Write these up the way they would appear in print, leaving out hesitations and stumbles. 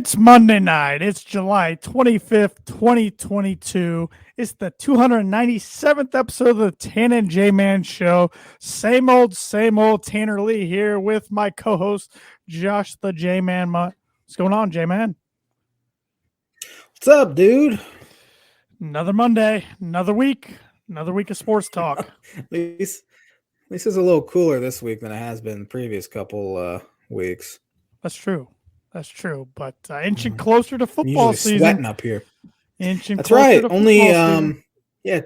It's Monday night. It's July 25th, 2022. It's the 297th episode of the Tan and J-Man Show. Same old Tanner Lee here with my co-host, Josh the J-Man. What's going on, J-Man? What's up, dude? Another Monday, another week of sports talk. At least it's a little cooler this week than it has been the previous couple weeks. That's true. But inching closer to football season. Sweating up here. That's right. Only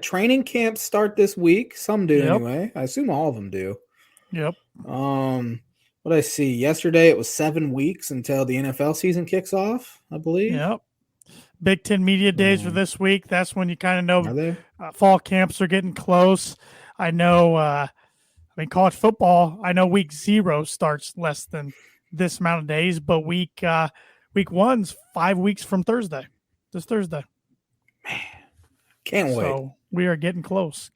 training camps start this week. Some do anyway. I assume all of them do. Yep. What did I see? Yesterday it was 7 weeks until the NFL season kicks off, I believe. Yep. Big 10 Media Days for this week. That's when you kind of know fall camps are getting close. I know, college football, I know week 0 starts less than this amount of days, but week 1's 5 weeks from Thursday. This Thursday. Man, can't wait. So we are getting close.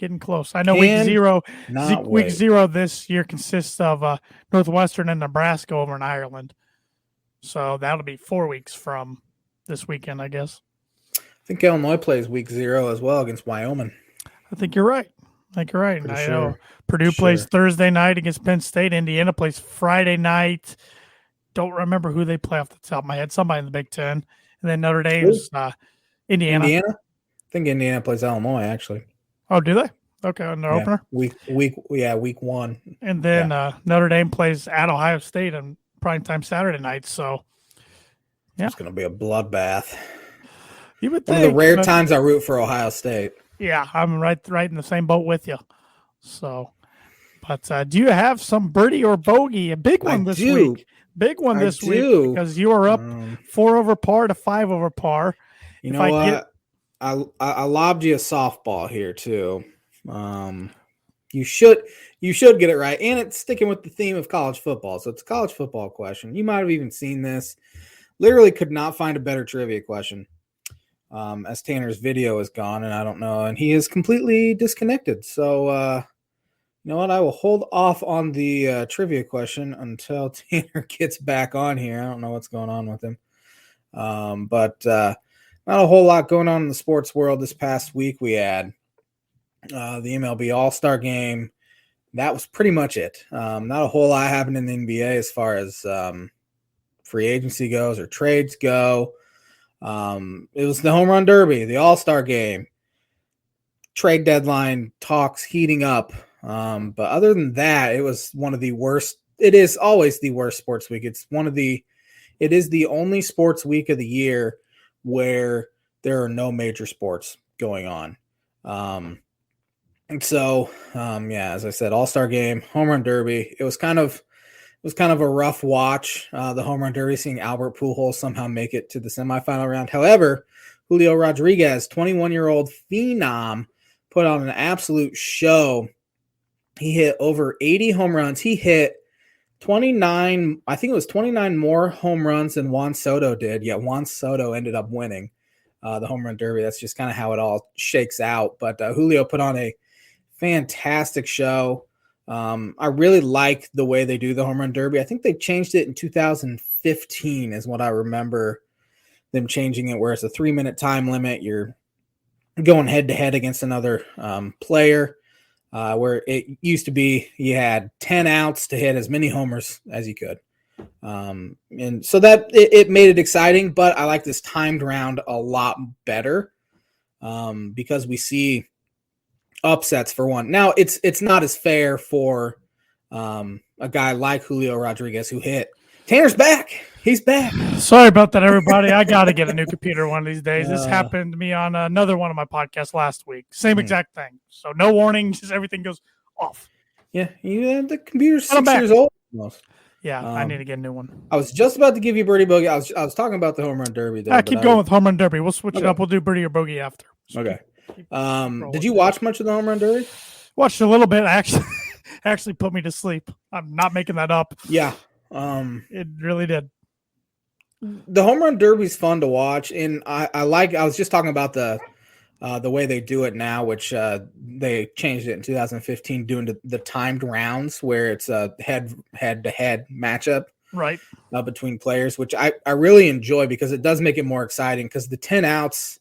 I know week 0 this year consists of Northwestern and Nebraska over in Ireland. So that'll be 4 weeks from this weekend, I guess. I think Illinois plays week 0 as well against Wyoming. I think you're right. And I know Purdue plays Thursday night against Penn State. Indiana plays Friday night. Don't remember who they play off the top of my head. Somebody in the Big Ten. And then Notre Dame's Indiana. I think Indiana plays Illinois, actually. Oh, do they? Okay, on their opener? Week 1. And then Notre Dame plays at Ohio State on primetime Saturday night. So, it's going to be a bloodbath. You would think. One of the rare times I root for Ohio State. Yeah, I'm right in the same boat with you. So, but do you have some birdie or bogey? A big one this week. Big one this week because you are up 4 over par to 5 over par. You know what? I lobbed you a softball here too. You should get it right, and it's sticking with the theme of college football. So it's a college football question. You might have even seen this. Literally could not find a better trivia question. As Tanner's video is gone, and I don't know, and he is completely disconnected. So, you know what? I will hold off on the trivia question until Tanner gets back on here. I don't know what's going on with him. But not a whole lot going on in the sports world this past week. We had the MLB All-Star Game. That was pretty much it. Not a whole lot happened in the NBA as far as free agency goes or trades go. It was the Home Run Derby, the All-Star Game, trade deadline talks heating up. But other than that, it was one of the worst. It is always the worst sports week. It is the only sports week of the year where there are no major sports going on. And so, as I said, All-Star Game, Home Run Derby. It was kind of a rough watch. The Home Run Derby, seeing Albert Pujols somehow make it to the semifinal round. However, Julio Rodriguez, 21-year-old phenom, put on an absolute show. He hit over 80 home runs. He hit 29, I think it was 29 more home runs than Juan Soto did. Yet Juan Soto ended up winning the Home Run Derby. That's just kind of how it all shakes out. But Julio put on a fantastic show. I really like the way they do the Home Run Derby. I think they changed it in 2015 is what I remember them changing it, where it's a 3-minute time limit. You're going head-to-head against another player, where it used to be you had 10 outs to hit as many homers as you could. And so that it made it exciting, but I like this timed round a lot better because we see upsets for one. Now it's not as fair for a guy like Julio Rodriguez who hit. Tanner's back. He's back. Sorry about that, everybody. I got to get a new computer one of these days. This happened to me on another one of my podcasts last week. Same exact thing. So no warning, just everything goes off. Yeah, the computer's 6 years old almost. Yeah, I need to get a new one. I was just about to give you Birdie Bogey. I was talking about the Home Run Derby. Though, keep going with Home Run Derby. We'll switch it up. We'll do Birdie or Bogey after. So okay. Did you watch much of the Home Run Derby? Watched a little bit. Actually put me to sleep. I'm not making that up. Yeah. It really did. The Home Run Derby is fun to watch, and I was just talking about the way they do it now, which they changed it in 2015, doing the timed rounds where it's a head-to-head matchup. right, between players, which I really enjoy because it does make it more exciting because the 10 outs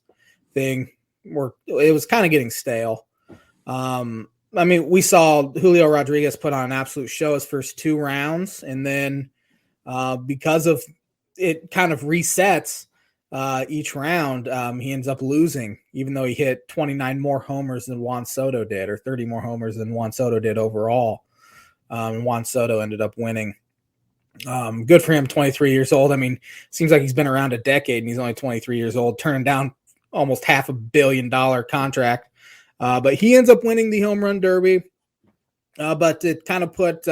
thing it was kind of getting stale. I mean, we saw Julio Rodriguez put on an absolute show his first 2 rounds, and then because of it kind of resets each round, he ends up losing, even though he hit 29 more homers than Juan Soto did, or 30 more homers than Juan Soto did overall. Juan Soto ended up winning. Good for him, 23 years old. I mean, seems like he's been around a decade, and he's only 23 years old, turning down almost $500 million contract. But he ends up winning the home run derby. But it kind of put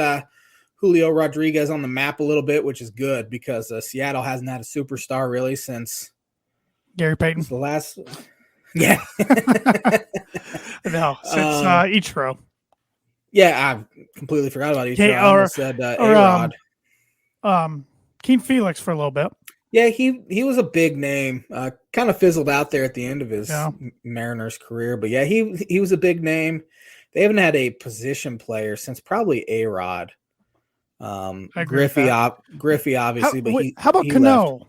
Julio Rodriguez on the map a little bit, which is good because Seattle hasn't had a superstar really since Gary Payton. The last, yeah, no, since Ichiro. Yeah, I completely forgot about Ichiro. I almost said A-Rod. Keen Felix for a little bit. Yeah, he was a big name. Kind of fizzled out there at the end of his Mariners career, but yeah, he was a big name. They haven't had a position player since probably A-Rod. Griffey, obviously, how about Cano?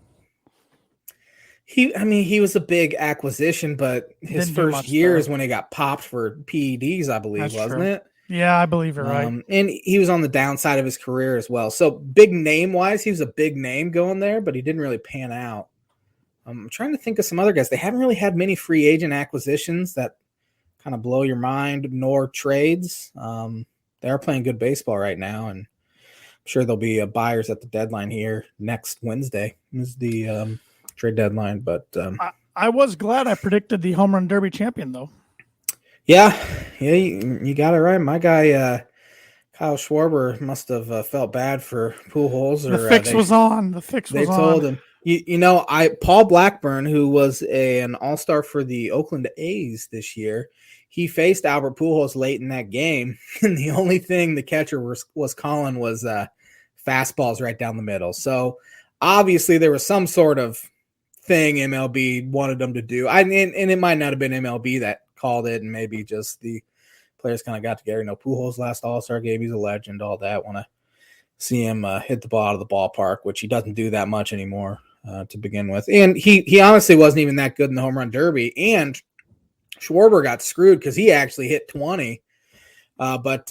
He was a big acquisition, but his first year is when he got popped for PEDs, I believe, wasn't it? Yeah, I believe you're right. And he was on the downside of his career as well. So big name wise, he was a big name going there, but he didn't really pan out. I'm trying to think of some other guys. They haven't really had many free agent acquisitions that kind of blow your mind, nor trades. They are playing good baseball right now, and I'm sure there'll be buyers at the deadline here next Wednesday is the trade deadline. But I was glad I predicted the home run derby champion, though. Yeah, you got it right. My guy Kyle Schwarber must have felt bad for Pujols. The fix was on. They told him. Paul Blackburn, who was an all-star for the Oakland A's this year, he faced Albert Pujols late in that game, and the only thing the catcher was calling was fastballs right down the middle. So obviously there was some sort of thing MLB wanted them to do. And it might not have been MLB that called it, and maybe just the players kind of got together. Pujols last all-star game, he's a legend, all that. Want to see him hit the ball out of the ballpark, which he doesn't do that much anymore to begin with. And he honestly wasn't even that good in the home run derby. And Schwarber got screwed because he actually hit 20, but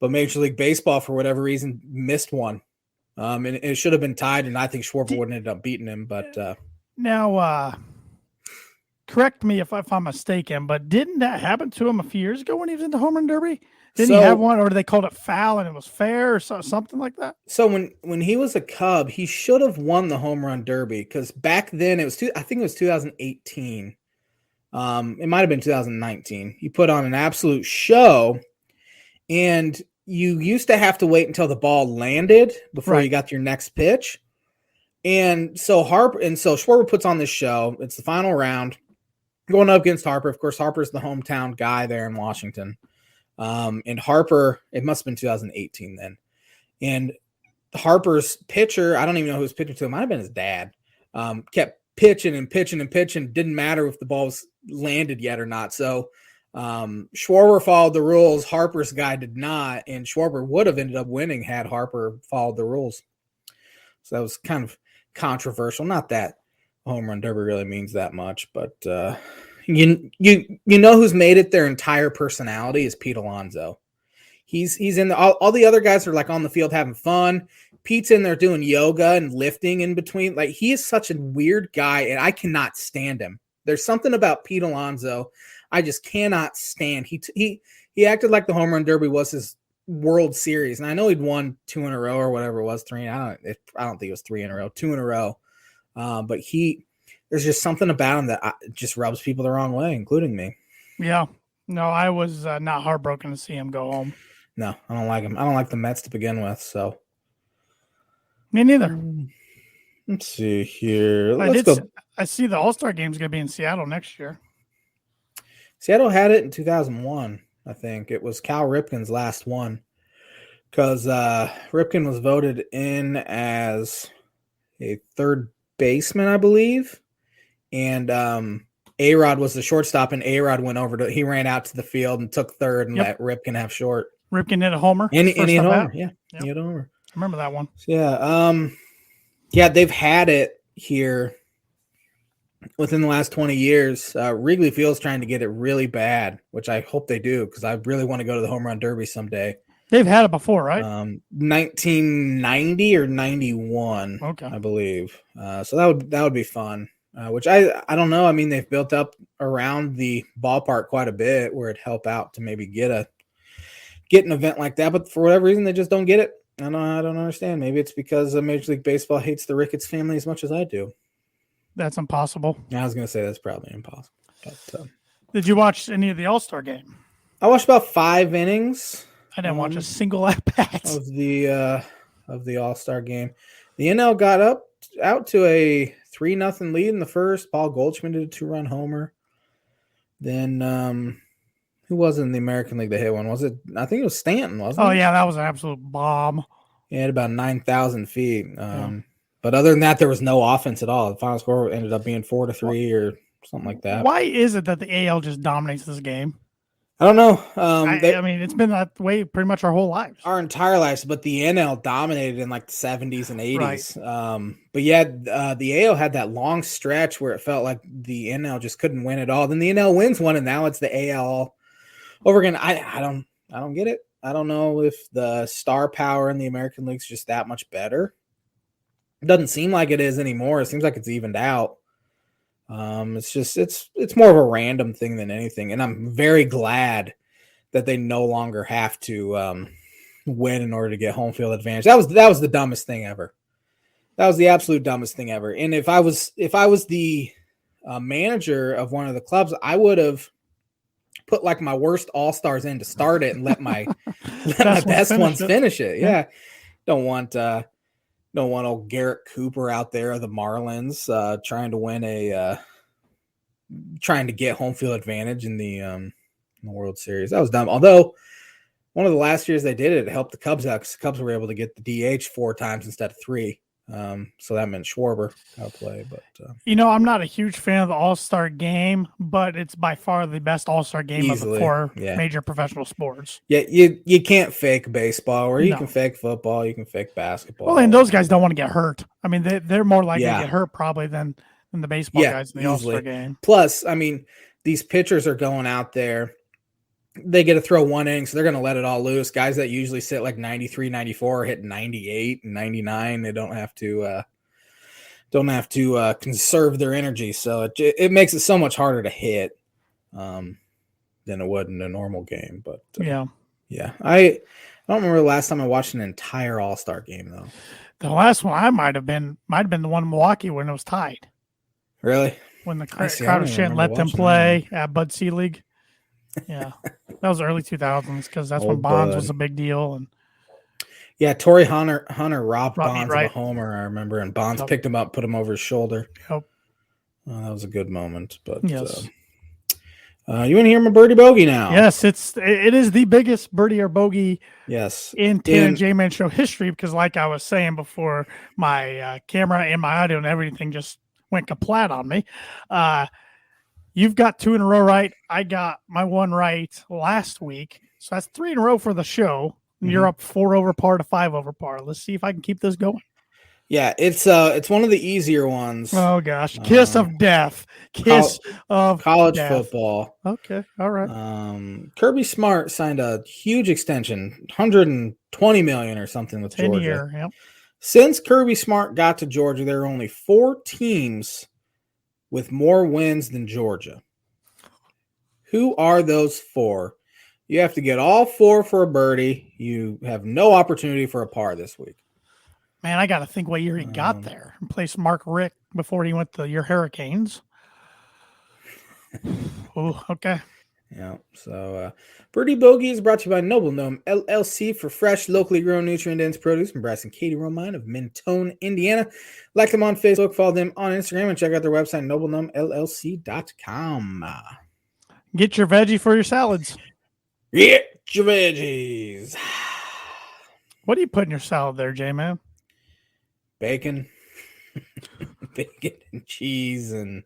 Major League Baseball, for whatever reason, missed one. And it should have been tied, and I think Schwarber would have ended up beating him. But now, correct me if I'm mistaken, but didn't that happen to him a few years ago when he was in the home run derby? Didn't he have one, or they called it foul and it was fair or something like that? So when he was a Cub, he should have won the home run derby because back then I think it was 2018. It might have been 2019. He put on an absolute show, and you used to have to wait until the ball landed before you got your next pitch. And so Schwarber puts on this show. It's the final round. Going up against Harper. Of course, Harper's the hometown guy there in Washington. And Harper, it must have been 2018 then. And Harper's pitcher, I don't even know who was pitching to him. It might have been his dad. Kept pitching and pitching and pitching. Didn't matter if the ball was landed yet or not. So Schwarber followed the rules. Harper's guy did not. And Schwarber would have ended up winning had Harper followed the rules. So that was kind of controversial. Not that home run derby really means that much, but you know who's made it their entire personality is Pete Alonso. He's in all the other guys are like on the field having fun. Pete's in there doing yoga and lifting in between. Like, he is such a weird guy, and I cannot stand him. There's something about Pete Alonso I just cannot stand. He acted like the home run derby was his World Series, and I know he'd won 2 in a row or whatever it was, 3. I don't think it was 3 in a row, 2 in a row. But there's just something about him that just rubs people the wrong way, including me. Yeah. No, I was not heartbroken to see him go home. No, I don't like him. I don't like the Mets to begin with, so. Me neither. Let's see here. I see the All-Star Game is going to be in Seattle next year. Seattle had it in 2001, I think. It was Cal Ripken's last one because Ripken was voted in as a third baseman, I believe. And A-Rod was the shortstop, and A-Rod he ran out to the field and took third and let Ripken have short. Ripken hit a homer. And he hit a homer, yeah. He hit a homer. remember that one. Yeah, they've had it here within the last 20 years. Wrigley Field's trying to get it really bad, which I hope they do because I really want to go to the Home Run Derby someday. They've had it before, right? 1990 or 91, okay. I believe. So that would be fun. Which I don't know. I mean, they've built up around the ballpark quite a bit where it'd help out to maybe get an event like that, but for whatever reason they just don't get it. I don't understand. Maybe it's because Major League Baseball hates the Ricketts family as much as I do. That's impossible. I was going to say that's probably impossible. But, did you watch any of the All-Star game? I watched about 5 innings. I didn't watch a single at-bat of the All-Star game. The NL got out to a 3-0 lead in the first. Paul Goldschmidt did a 2-run homer. Then who was in the American League that hit one? Was it? I think it was Stanton, wasn't it? Oh yeah, that was an absolute bomb. He had about 9,000 feet. But other than that, there was no offense at all. The final score ended up being 4-3 or something like that. Why is it that the AL just dominates this game? I don't know. I mean, it's been that way pretty much our whole lives. Our entire lives, but the NL dominated in like the 70s and 80s. Right. But yeah, the AL had that long stretch where it felt like the NL just couldn't win at all. Then the NL wins one, and now it's the AL over again. I don't get it. I don't know if the star power in the American League is just that much better. It doesn't seem like it is anymore. It seems like it's evened out. It's just it's more of a random thing than anything, and I'm very glad that they no longer have to win in order to get home field advantage. That was the dumbest thing ever. That was the absolute dumbest thing ever. And if I was the manager of one of the clubs, I would have put like my worst all-stars in to start it and let my best ones finish it. Yeah. Don't want old Garrett Cooper out there of the Marlins trying to get home field advantage in the World Series. That was dumb. Although one of the last years they did it, it helped the Cubs out because the Cubs were able to get the DH 4 times instead of 3. So that meant Schwarber out play. But I'm not a huge fan of the All-Star game, but it's by far the best All-Star game easily, of the 4 major professional sports. Yeah, you can't fake baseball, or you can fake football, you can fake basketball. Well, and those guys don't want to get hurt. I mean, they're more likely to get hurt probably than the baseball guys in the All-Star game. Plus, I mean, these pitchers are going out there. They get to throw 1 inning, so they're going to let it all loose. Guys that usually sit like 93, 94 hit 98 and 99. They don't have to conserve their energy. So it makes it so much harder to hit than it would in a normal game. But yeah. I don't remember the last time I watched an entire All-Star game though. The last one I might have been the one in Milwaukee when it was tied. Really? When the crowd shouldn't let them play at Bud Selig. Yeah, that was early 2000s because that's when Bonds was a big deal. And Torrey Hunter robbed Bonds of a homer, I remember, and Bonds picked him up, put him over his shoulder. Yep. That was a good moment. But yes. You want to hear my birdie bogey now? Yes, it is the biggest birdie or bogey in Tanner J-Man Show history because, like I was saying before, my camera and my audio and everything just went kaplat on me. You've got 2 in a row right. I got my 1 right last week. So that's 3 in a row for the show. And you're up 4 over par to 5 over par. Let's see if I can keep this going. Yeah, it's one of the easier ones. Oh, gosh. Kiss of death. Of college death. Football. Okay. All right. Kirby Smart signed a huge extension, $120 million or something with 10 Georgia. Year, yep. Since Kirby Smart got to Georgia, there are only 4 teams with more wins than Georgia. Who are those 4? You have to get all 4 for a birdie. You have no opportunity for a par this week. Man, I got to think what year he got there. Replaced Mark Richt before he went to your Hurricanes. Oh, okay. Yeah, so Birdie Bogey is brought to you by Noble Gnome LLC for fresh, locally grown, nutrient-dense produce from Bryce and Katie Romine of Mentone, Indiana. Like them on Facebook, follow them on Instagram, and check out their website, noblegnomellc.com. Get your veggie for your salads. Get your veggies. What do you put in your salad there, J-Man? Bacon. Bacon and cheese, and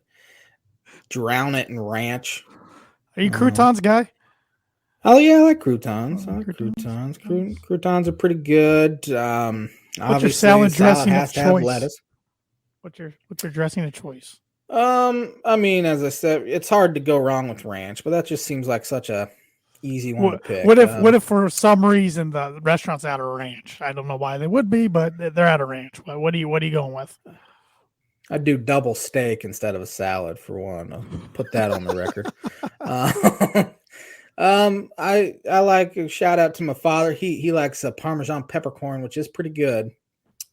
drown it in ranch. Are you croutons guy? Oh yeah, I like croutons. Croutons are pretty good. What's your salad dressing has to have lettuce. What's your dressing of choice? I mean, as I said, it's hard to go wrong with ranch, but that just seems like such a easy one to pick. What if for some reason the restaurant's out of ranch? I don't know why they would be, but they're out of ranch. What are you going with? I'd do double steak instead of a salad for one. I'll put that on the record. I like a shout out to my father. He likes a Parmesan peppercorn, which is pretty good.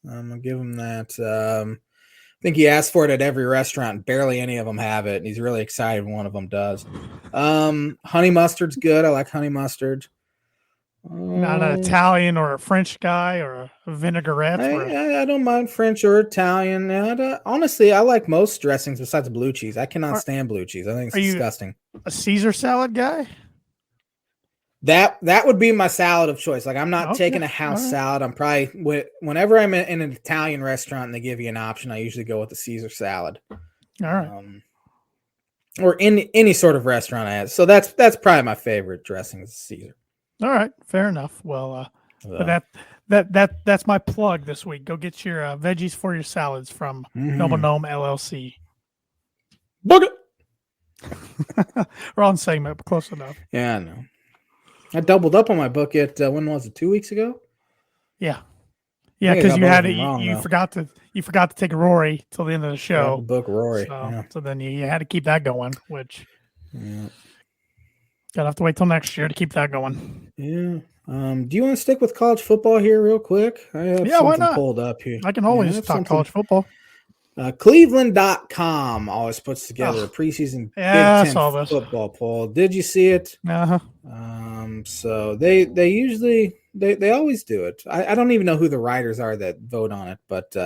I'm gonna give him that. I think he asked for it at every restaurant, and barely any of them have it. And he's really excited when one of them does. Honey mustard's good. I like honey mustard. Not an Italian or a French guy or a vinaigrette. I don't mind French or Italian. Honestly, I like most dressings besides blue cheese. I cannot stand blue cheese. I think it's disgusting. A Caesar salad guy? That would be my salad of choice. Like, I'm not taking a house salad. I'm probably whenever I'm in an Italian restaurant and they give you an option, I usually go with the Caesar salad. All right. Or any sort of restaurant I have. So that's probably my favorite dressing is Caesar. All right, fair enough. Well, but that's my plug this week. Go get your veggies for your salads from Noble Gnome LLC. Bogey. Wrong segment, but close enough. Yeah, I know. I doubled up on my book at when was it? 2 weeks ago? Yeah, because you had it. You forgot to take Rory till the end of the show. The book Rory. So then you had to keep that going, which. Yeah. Gotta have to wait till next year to keep that going. Yeah. Do you want to stick with college football here real quick? I have why not? Pulled up here. I can always talk college football. Cleveland.com always puts together a preseason Big Ten football poll. Did you see it? Uh-huh. So they usually they always do it. I don't even know who the writers are that vote on it, but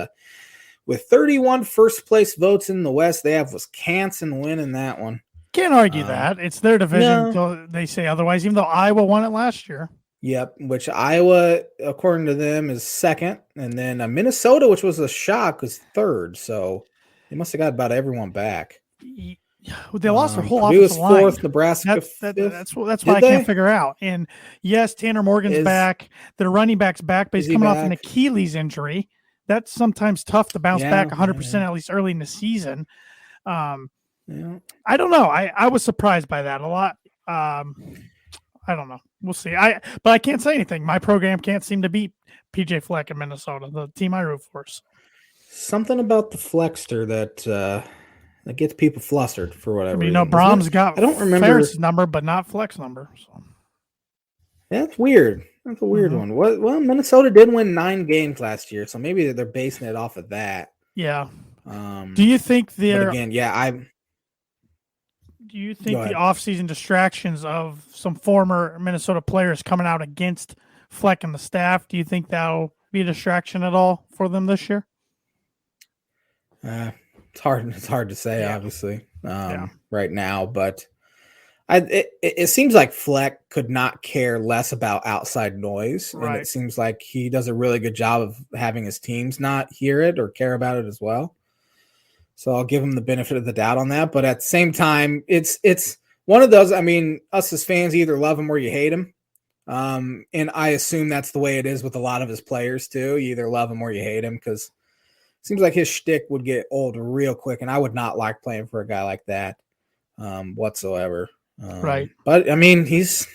with 31 first place votes in the West, they have Wisconsin winning that one. Can't argue that. It's their division. No. They say otherwise, even though Iowa won it last year. Yep, which Iowa, according to them, is second. And then Minnesota, which was a shock, was third. So they must have got about everyone back. They lost their whole offensive line. Fourth, Nebraska fifth. That's what I can't figure out. And yes, Tanner Morgan's back. Their running back's back, but he's coming off an Achilles injury. That's sometimes tough to bounce back 100%, at least early in the season. I don't know. I was surprised by that a lot. I don't know. We'll see. But I can't say anything. My program can't seem to beat PJ Fleck in Minnesota, the team I root for. Something about the Flexter that gets people flustered for whatever. Brahms got I don't remember Ferris's number, but not Fleck's number. So. That's weird. That's a weird one. Well, Minnesota did win 9 games last year, so maybe they're basing it off of that. Yeah. Do you think they're again? Do you think the offseason distractions of some former Minnesota players coming out against Fleck and the staff, do you think that'll be a distraction at all for them this year? It's hard to say, obviously, right now. But it seems like Fleck could not care less about outside noise. Right. And it seems like he does a really good job of having his teams not hear it or care about it as well. So I'll give him the benefit of the doubt on that. But at the same time, it's one of those, us as fans either love him or you hate him. And I assume that's the way it is with a lot of his players too. You either love him or you hate him because it seems like his shtick would get old real quick. And I would not like playing for a guy like that whatsoever. Right. But, he's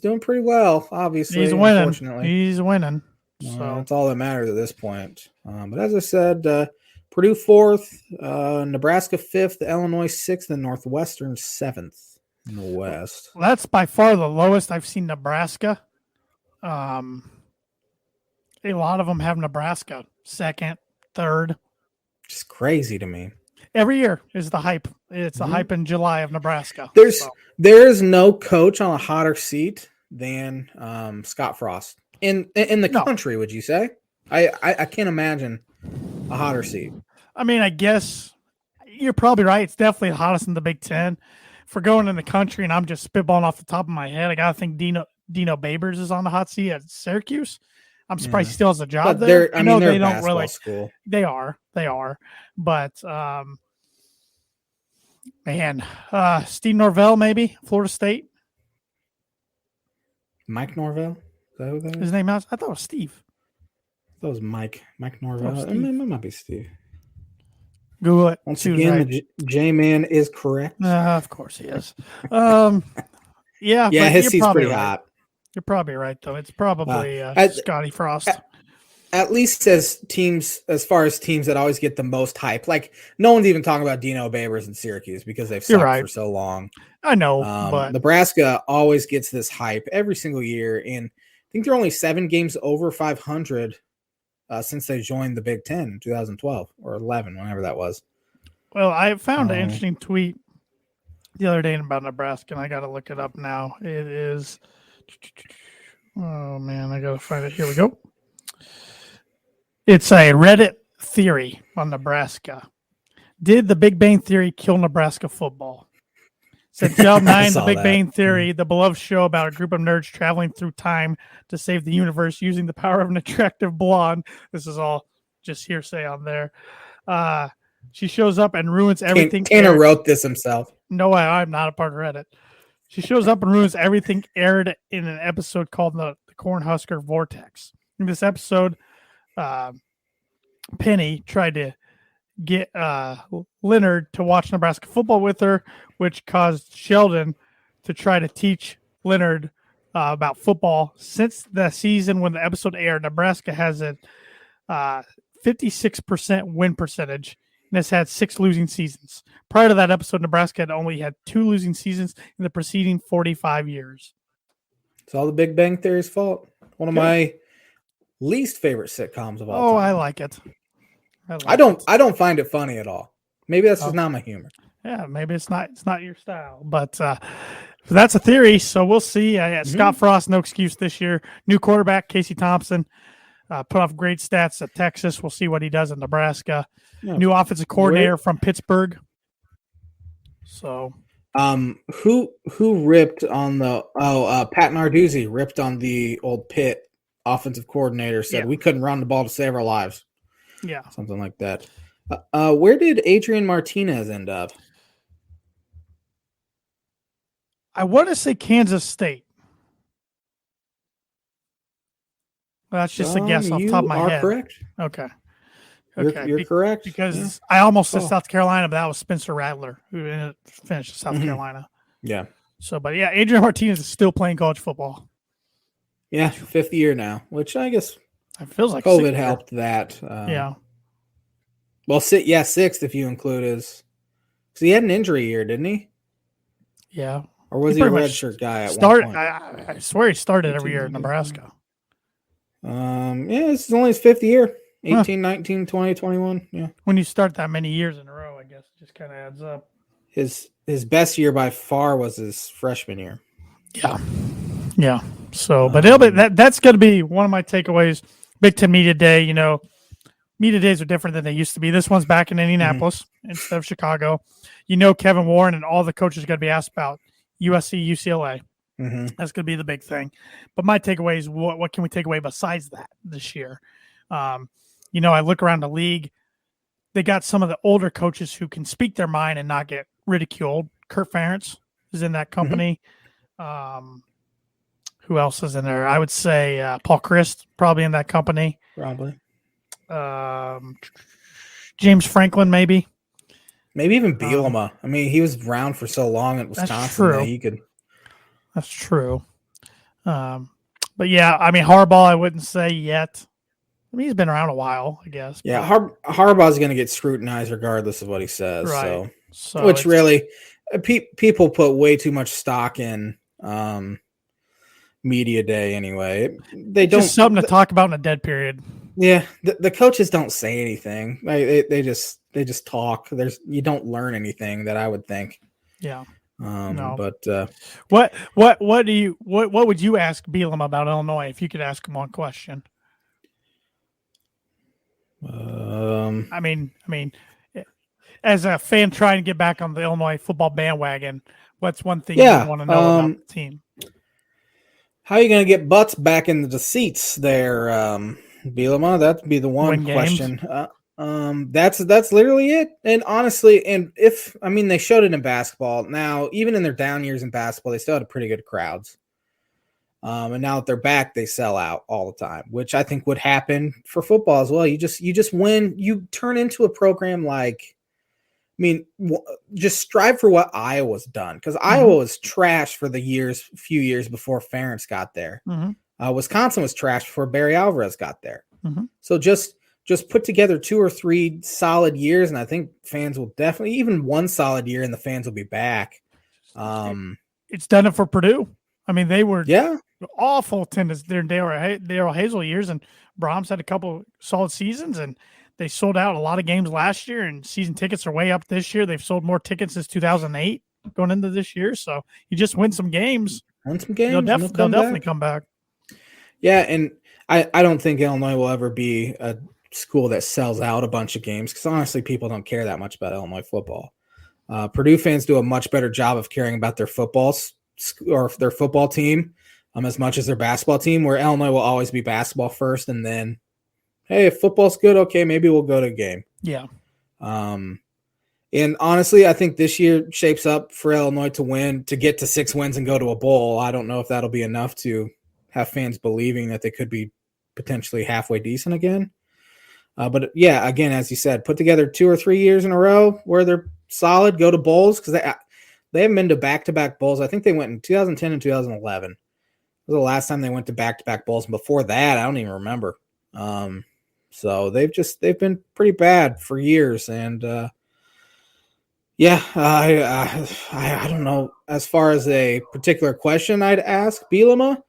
doing pretty well, obviously. He's winning. He's winning. So that's all that matters at this point. But as I said, Purdue 4th, Nebraska 5th, Illinois 6th, and Northwestern 7th in the West. Well, that's by far the lowest I've seen Nebraska. A lot of them have Nebraska 2nd, 3rd. Just crazy to me. Every year is the hype. It's the hype in July of Nebraska. There's no coach on a hotter seat than Scott Frost in the country. Would you say? I can't imagine a hotter seat. I guess you're probably right. It's definitely the hottest in the Big Ten. For going in the country, and I'm just spitballing off the top of my head, I gotta think Dino Babers is on the hot seat at Syracuse. I'm surprised he still has a job there. I know they don't really. School. They are, but Steve Norvell maybe Florida State. Mike Norvell? Is that who that is? His name is? I thought it was Steve. That was Mike Norvell. It might be Steve. Google it. Once again, the J-Man is correct. Of course he is. Yeah, but his seat's pretty right. hot. You're probably right, though. It's probably Scotty Frost. At least as far as teams that always get the most hype. Like, no one's even talking about Dino Babers in Syracuse because they've sucked for so long. I know, but Nebraska always gets this hype every single year, and I think they're only 7 games over 500 since they joined the Big Ten in 2012 or 11, whenever that was. Well, I found an interesting tweet the other day about Nebraska, and I got to look it up now. It is, oh man, I got to find it. Here we go. It's a Reddit theory on Nebraska. Did the Big Bang Theory kill Nebraska football? Since 2009, the Big Bang Theory, the beloved show about a group of nerds traveling through time to save the universe using the power of an attractive blonde. This is all just hearsay on there. She shows up and ruins everything. Tanner wrote this himself. No, I'm not a part of Reddit. She shows up and ruins everything aired in an episode called the Cornhusker Vortex. In this episode, Penny tried to get Leonard to watch Nebraska football with her, which caused Sheldon to try to teach Leonard about football. Since the season when the episode aired, Nebraska has a 56% win percentage and has had 6 losing seasons. Prior to that episode, Nebraska had only had 2 losing seasons in the preceding 45 years. It's all the Big Bang Theory's fault. One of my least favorite sitcoms of all time. Oh, I like it. I don't find it funny at all. Maybe that's just not my humor. Yeah, maybe it's not your style, but that's a theory. So we'll see. Scott Frost, no excuse this year. New quarterback Casey Thompson put off great stats at Texas. We'll see what he does in Nebraska. Yeah. New offensive coordinator from Pittsburgh. So, who ripped on the Pat Narduzzi ripped on the old Pitt offensive coordinator, said we couldn't run the ball to save our lives. Yeah, something like that. Where did Adrian Martinez end up? I want to say Kansas State. Well, that's just a guess off the top of my head. You are correct. Okay. You're correct. Because I almost said South Carolina, but that was Spencer Rattler who finished South Carolina. Yeah. So, but yeah, Adrian Martinez is still playing college football. Yeah, 5th year now, which I guess it feels like COVID helped that. Yeah. Well, 6th if you include his. So he had an injury year, didn't he? Yeah. Or was he a redshirt guy at one point? I swear he started every year at Nebraska. Yeah, this is only his 5th year. 18, 19, 20, 21. Yeah. When you start that many years in a row, I guess it just kind of adds up. His best year by far was his freshman year. Yeah. Yeah. So, but it'll be that's going to be one of my takeaways. Big Ten Media Day, media days are different than they used to be. This one's back in Indianapolis instead of Chicago. Kevin Warren and all the coaches are going to be asked about USC, UCLA. That's going to be the big thing. But my takeaway is what can we take away besides that this year? I look around the league. They got some of the older coaches who can speak their mind and not get ridiculed. Kurt Ferentz is in that company. Who else is in there? I would say Paul Christ probably in that company. Probably. James Franklin maybe. Maybe even Bielema. I mean, he was around for so long at Wisconsin that he could. That's true. But yeah, I mean Harbaugh, I wouldn't say yet. I mean, he's been around a while, I guess. Yeah, Harbaugh's going to get scrutinized regardless of what he says. Right. So which really, people put way too much stock in media day anyway. They don't just something to talk about in a dead period. Yeah, the coaches don't say anything. They just talk. You don't learn anything that I would think. Yeah. No. But what would you ask Bielema about Illinois if you could ask him one question? I mean, as a fan trying to get back on the Illinois football bandwagon, what's one thing you want to know about the team? How are you going to get butts back into the seats there, Bielema? That'd be the one question. That's literally it. And honestly, they showed it in basketball. Now, even in their down years in basketball, they still had pretty good crowds. And now that they're back, they sell out all the time, which I think would happen for football as well. You just win. You turn into a program like, I mean, just strive for what Iowa's done, because Iowa was trash for the few years before Ferentz got there. Wisconsin was trash before Barry Alvarez got there. So just put together 2 or 3 solid years, and I think fans will definitely, even one solid year, and the fans will be back. It's done it for Purdue. I mean, they were awful attendance during Darrell Hazel years, and Brahms had a couple solid seasons, and they sold out a lot of games last year, and season tickets are way up this year. They've sold more tickets since 2008 going into this year. So you just win some games. They'll definitely come back. Yeah, and I don't think Illinois will ever be a school that sells out a bunch of games, because honestly, people don't care that much about Illinois football. Purdue fans do a much better job of caring about their football team as much as their basketball team, where Illinois will always be basketball first, and then, hey, if football's good, okay, maybe we'll go to a game. Yeah. And honestly, I think this year shapes up for Illinois to get to 6 wins and go to a bowl. I don't know if that'll be enough to have fans believing that they could be potentially halfway decent again. But yeah, again, as you said, put together 2 or 3 years in a row where they're solid, go to bowls, because they haven't been to back-to-back bowls. I think they went in 2010 and 2011. It was the last time they went to back-to-back bowls. And before that, I don't even remember. So they've been pretty bad for years. And I don't know. As far as a particular question I'd ask Bielema,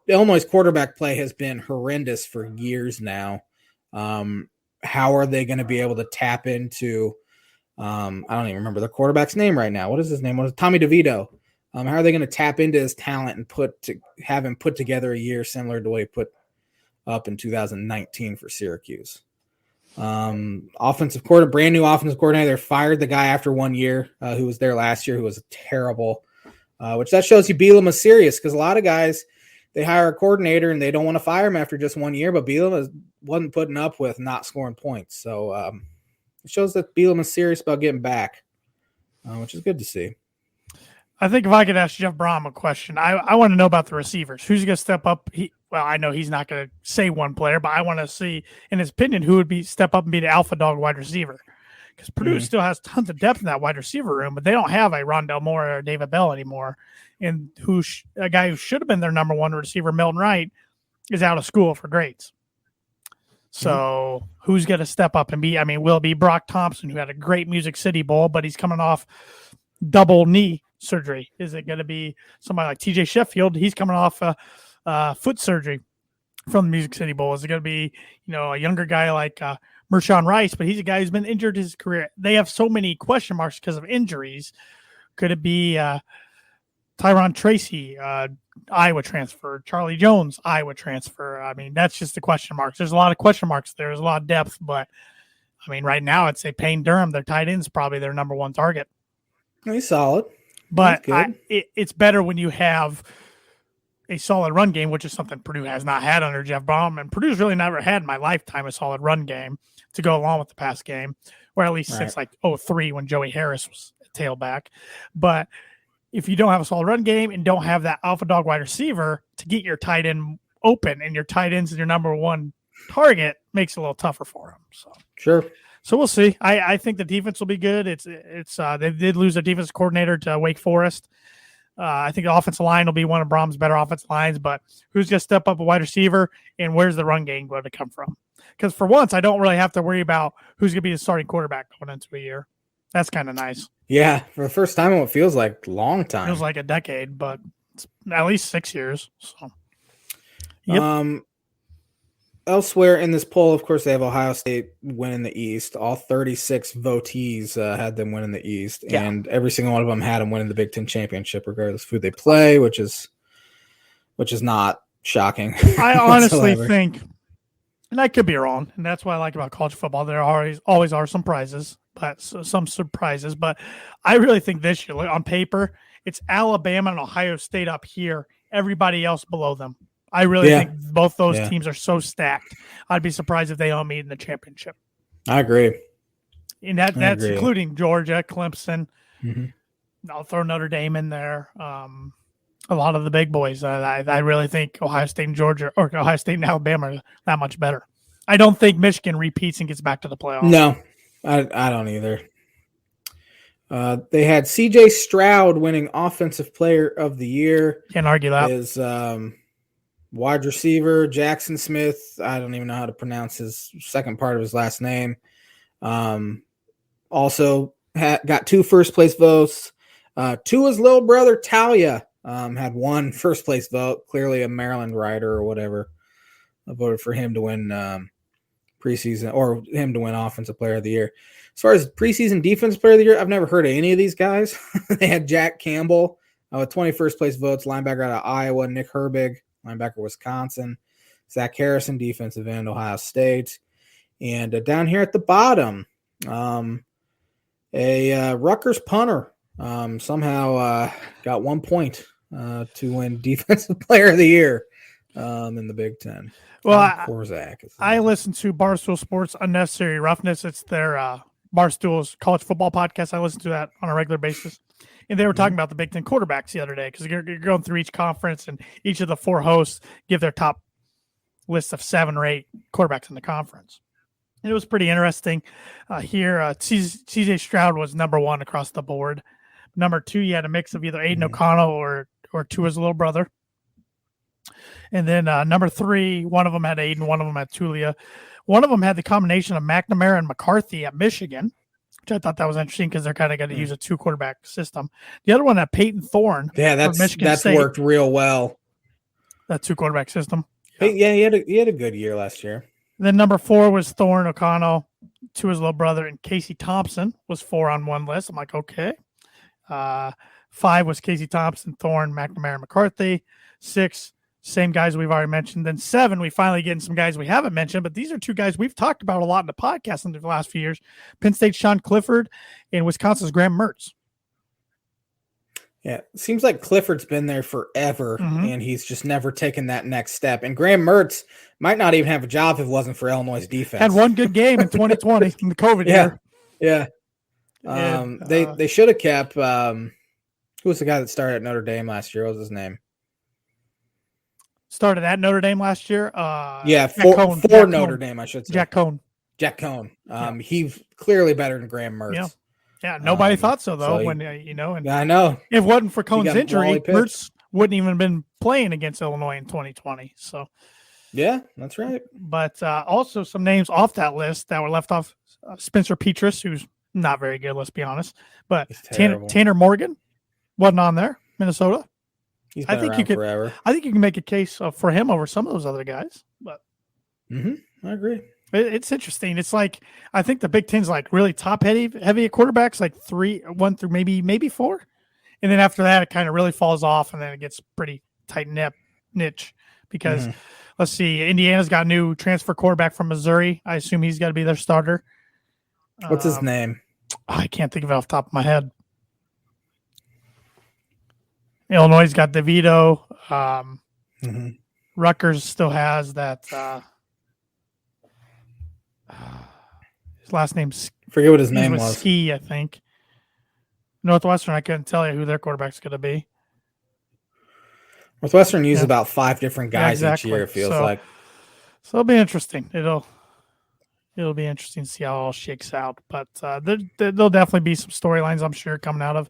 Illinois' quarterback play has been horrendous for years now. How are they going to be able to tap into I don't even remember the quarterback's name right now. What is his name? Tommy DeVito. How are they going to tap into his talent and have him put together a year similar to what he put up in 2019 for Syracuse? Brand new offensive coordinator. They fired the guy after 1 year who was there last year, who was terrible, which that shows you Bielema is serious, because a lot of guys, they hire a coordinator and they don't want to fire him after just 1 year, but Bielema wasn't putting up with not scoring points. So it shows that Bielema is serious about getting back, which is good to see. I think if I could ask Jeff Brom a question, I want to know about the receivers. Who's going to step up? I know he's not going to say one player, but I want to see, in his opinion, who would step up and be the alpha dog wide receiver. Because Purdue still has tons of depth in that wide receiver room, but they don't have a Rondell Moore or David Bell anymore. And a guy who should have been their number one receiver, Milton Wright, is out of school for grades. So who's going to step up and be? I mean, will it be Brock Thompson, who had a great Music City Bowl, but he's coming off double knee surgery? Is it going to be somebody like TJ Sheffield? He's coming off foot surgery from the Music City Bowl. Is it going to be, a younger guy like Mershawn Rice, but he's a guy who's been injured his career? They have so many question marks because of injuries. Could it be Tyron Tracy, Iowa transfer, Charlie Jones, Iowa transfer? I mean, that's just the question marks. There's a lot of question marks there. There's a lot of depth, but I mean, right now I'd say Payne Durham, their tight end, is probably their number one target. He's solid. But it's better when you have a solid run game, which is something Purdue has not had under Jeff Brom. And Purdue's really never had in my lifetime a solid run game to go along with the pass game, or at least since like 2003 when Joey Harris was a tailback. But if you don't have a solid run game and don't have that alpha dog wide receiver to get your tight end open, and your tight ends and your number one target, makes it a little tougher for him. So sure. So we'll see. I think the defense will be good. They did lose their defense coordinator to Wake Forest. I think the offensive line will be one of Brom's better offensive lines, but who's going to step up a wide receiver, and where's the run game going to come from? Because for once, I don't really have to worry about who's going to be the starting quarterback going into a year. That's kind of nice. Yeah, for the first time in what feels like a long time. Feels like a decade, but it's at least 6 years. So, yep. Elsewhere in this poll, of course, they have Ohio State winning the East. All 36 votees had them winning the East, and every single one of them had them winning the Big Ten championship, regardless of who they play, which is not shocking. I honestly think, and I could be wrong, and that's what I like about college football. There always are some surprises, but I really think this year, on paper, it's Alabama and Ohio State up here, everybody else below them. I really think both those teams are so stacked. I'd be surprised if they don't meet in the championship. I agree. And that's including Georgia, Clemson. Mm-hmm. I'll throw Notre Dame in there. A lot of the big boys. I really think Ohio State and Georgia, or Ohio State and Alabama, are that much better. I don't think Michigan repeats and gets back to the playoffs. No, I don't either. They had C.J. Stroud winning Offensive Player of the Year. Can't argue that. His wide receiver, Jackson Smith, I don't even know how to pronounce his second part of his last name. Also got 2 first-place votes. Tua's little brother, Talia, had 1 first-place vote, clearly a Maryland writer or whatever. I voted for him to win preseason, or him to win Offensive Player of the Year. As far as preseason Defensive Player of the Year, I've never heard of any of these guys. They had Jack Campbell with 21st place votes, linebacker out of Iowa, Nick Herbig, linebacker Wisconsin, Zach Harrison, defensive end, Ohio State. And down here at the bottom, a Rutgers punter somehow got 1 point to win Defensive Player of the Year in the Big Ten. Well, I listen to Barstool Sports Unnecessary Roughness. It's their Barstool's college football podcast. I listen to that on a regular basis. And they were talking about the Big Ten quarterbacks the other day, because you're going through each conference, and each of the 4 hosts give their top list of 7 or 8 quarterbacks in the conference. And it was pretty interesting. Here, C.J. Stroud was number 1 across the board. Number 2, you had a mix of either Aiden O'Connell or Tua's little brother. And then number 3, one of them had Aiden, one of them had Tulia. One of them had the combination of McNamara and McCarthy at Michigan, which I thought that was interesting, because they're kind of going to use a 2 quarterback system. The other one had Peyton Thorne. Yeah, that's worked real well. That 2 quarterback system. Yeah, he had a good year last year. And then number 4 was Thorne, O'Connell, Tua's little brother, and Casey Thompson was 4 on one list. I'm like, okay. 5 was Casey Thompson, Thorne, McNamara, McCarthy. 6, same guys we've already mentioned. Then 7, we finally getting some guys we haven't mentioned, but these are 2 guys we've talked about a lot in the podcast in the last few years. Penn State's Sean Clifford and Wisconsin's Graham Mertz. Yeah, it seems like Clifford's been there forever, and he's just never taken that next step. And Graham Mertz might not even have a job if it wasn't for Illinois' defense. Had 1 good game in 2020 in the COVID year. Yeah. They should have kept who was the guy that started at Notre Dame last year? What was his name? Started at Notre Dame last year. For Notre Dame, I should say. Jack Cohn. He's clearly better than Graham Mertz. Yeah, nobody thought so, though, I know. If it wasn't for Cohn's injury, Mertz wouldn't even have been playing against Illinois in 2020. So, yeah, that's right. But also some names off that list that were left off. Spencer Petras, who's not very good, let's be honest. But Tanner Morgan wasn't on there, Minnesota. He's been around forever. I think you can make a case for him over some of those other guys. But I agree. It's interesting. It's like, I think the Big Ten's like really top heavy at quarterbacks, like 1 through maybe 4. And then after that, it kind of really falls off, and then it gets pretty tight niche, because let's see, Indiana's got a new transfer quarterback from Missouri. I assume he's got to be their starter. What's his name? I can't think of it off the top of my head. Illinois got DeVito. Rutgers still has that. His last name's, forget what his name was. Ski, I think. Northwestern, I couldn't tell you who their quarterback's going to be. Northwestern uses about 5 different guys each year, it feels like. So it'll be interesting. It'll be interesting to see how it all shakes out. But there'll definitely be some storylines, I'm sure, coming out of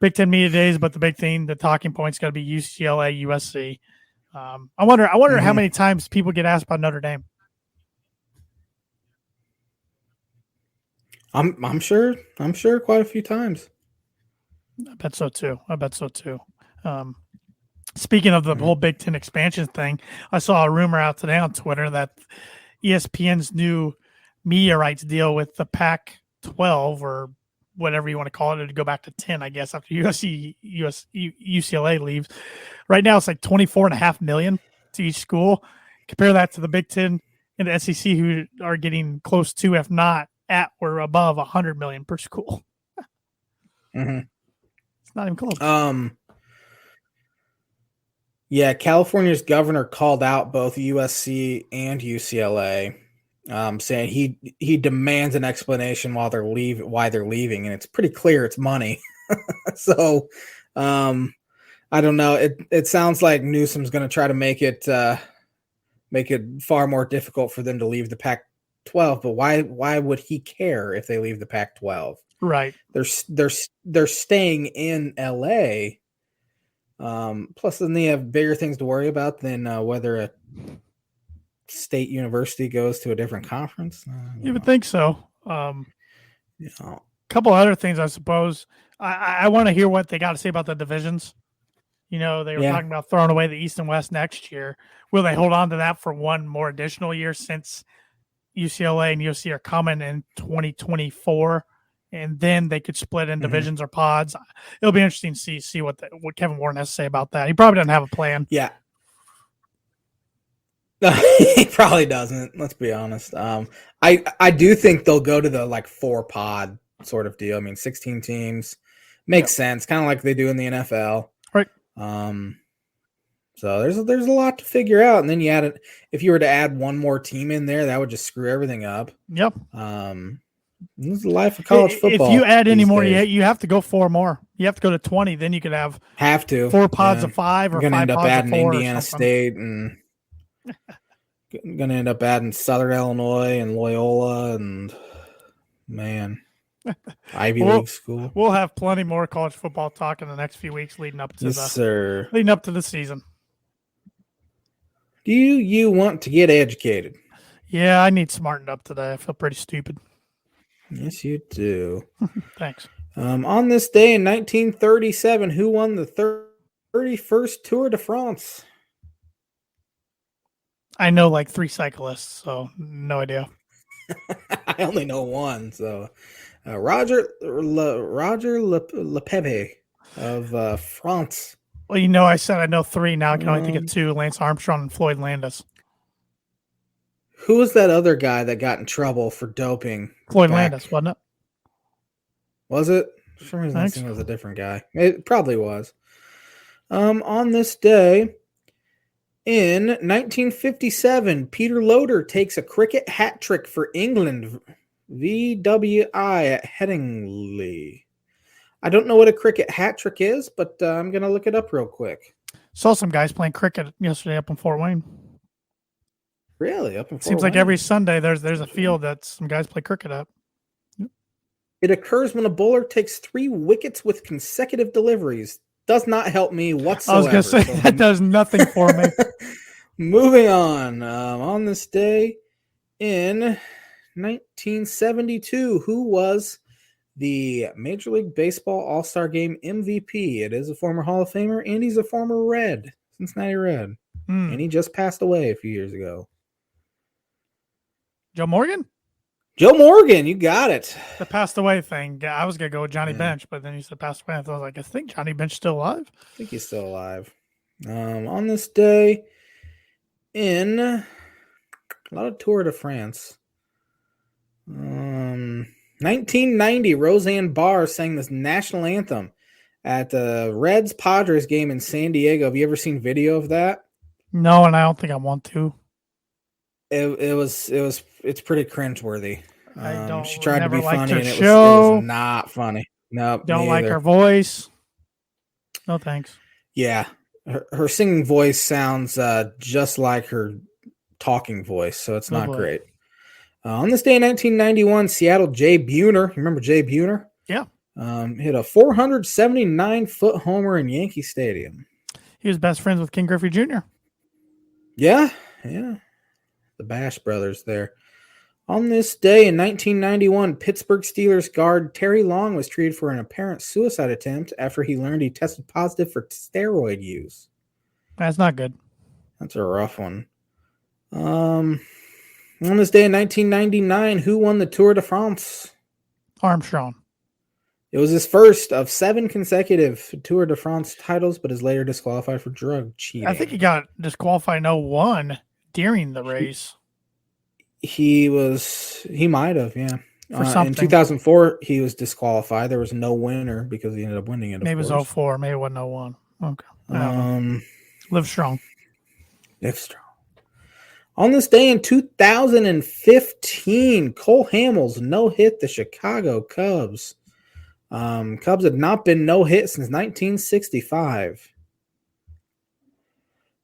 Big Ten Media Days. But the big thing, the talking point's got to be UCLA, USC. I wonder how many times people get asked about Notre Dame. I'm sure quite a few times. I bet so too. Speaking of the whole Big Ten expansion thing, I saw a rumor out today on Twitter that ESPN's new media rights deal with the Pac-12, or whatever you want to call it, to go back to 10, I guess, after UCLA leaves. Right now, it's like $24.5 million to each school. Compare that to the Big Ten and the SEC, who are getting close to, if not at or above, $100 million per school. It's not even close. Yeah, California's governor called out both USC and UCLA, saying he demands an explanation why they're leaving, and it's pretty clear it's money. So I don't know. It sounds like Newsom's going to try to make it far more difficult for them to leave the Pac-12. But why would he care if they leave the Pac-12? Right. They're staying in LA. Plus, then they have bigger things to worry about than whether a state university goes to a different conference. You would think so. A couple other things, I suppose. I want to hear what they got to say about the divisions. You know, they were talking about throwing away the East and West next year. Will they hold on to that for one more additional year since UCLA and USC are coming in 2024? And then they could split in divisions or pods. It'll be interesting to see what Kevin Warren has to say about that. He probably doesn't have a plan. Yeah. He probably doesn't. Let's be honest. I do think they'll go to the 4-pod sort of deal. I mean, 16 teams makes sense, kind of like they do in the NFL. Right. So there's a lot to figure out, and then you add it. If you were to add one more team in there, that would just screw everything up. Yep. This is the life of college football. If you add any more, you have to go 4 more. You have to go to 20. Then you could have 4 pods of 5 or 5 pods of 4. You're going to end up adding Indiana State and going to end up adding Southern Illinois and Loyola and Ivy League school. We'll have plenty more college football talk in the next few weeks leading up to the season. Do you want to get educated? Yeah, I need smartened up today. I feel pretty stupid. Yes, you do. Thanks. On this day in 1937, who won the 31st Tour de France? I know 3 cyclists, so no idea. I only know one. So Roger Lepepe of France. Well, I said I know 3 now. I can only think of 2, Lance Armstrong and Floyd Landis. Who was that other guy that got in trouble for doping? Floyd Landis, wasn't it? Was it? For some reason, I think it was a different guy. It probably was. On this day, in 1957, Peter Loader takes a cricket hat trick for England, VWI at Headingley. I don't know what a cricket hat trick is, but I'm going to look it up real quick. Saw some guys playing cricket yesterday up in Fort Wayne. Really? Up in Fort Seems Wayne? Like every Sunday there's a field that some guys play cricket at. It occurs when a bowler takes 3 wickets with consecutive deliveries. Does not help me whatsoever. I was going to say, that does nothing for me. Moving on. On this day in 1972, who was the Major League Baseball All-Star Game MVP? It is a former Hall of Famer, and he's a former Red, Cincinnati Red. And he just passed away a few years ago. Joe Morgan? Joe Morgan, you got it. The passed away thing. I was going to go with Johnny Bench, but then you said passed away. I was like, I think Johnny Bench still alive. I think he's still alive. On this day in a lot of Tour de France. 1990, Roseanne Barr sang this national anthem at the Reds Padres game in San Diego. Have you ever seen video of that? No, and I don't think I want to. It's pretty cringeworthy. She tried to be funny and it was not funny. Nope. Don't like her voice. No thanks. Yeah. Her singing voice sounds just like her talking voice, so it's not great. On this day in 1991, Seattle Jay Buhner, remember Jay Buhner? Yeah. Hit a 479-foot homer in Yankee Stadium. He was best friends with King Griffey Jr. Yeah. The Bash brothers there. On this day in 1991, Pittsburgh Steelers guard Terry Long was treated for an apparent suicide attempt after he learned he tested positive for steroid use. That's not good. That's a rough one. On this day in 1999, who won the Tour de France? Armstrong. It was his first of 7 consecutive Tour de France titles, but is later disqualified for drug cheating. I think he got disqualified in 2001 during the race. He might have, yeah. In 2004, he was disqualified. There was no winner because he ended up winning it. Maybe it was 2004. Maybe it wasn't 2001. Okay. Live strong. Live strong. On this day in 2015, Cole Hamels no-hit the Chicago Cubs. Cubs had not been no-hit since 1965.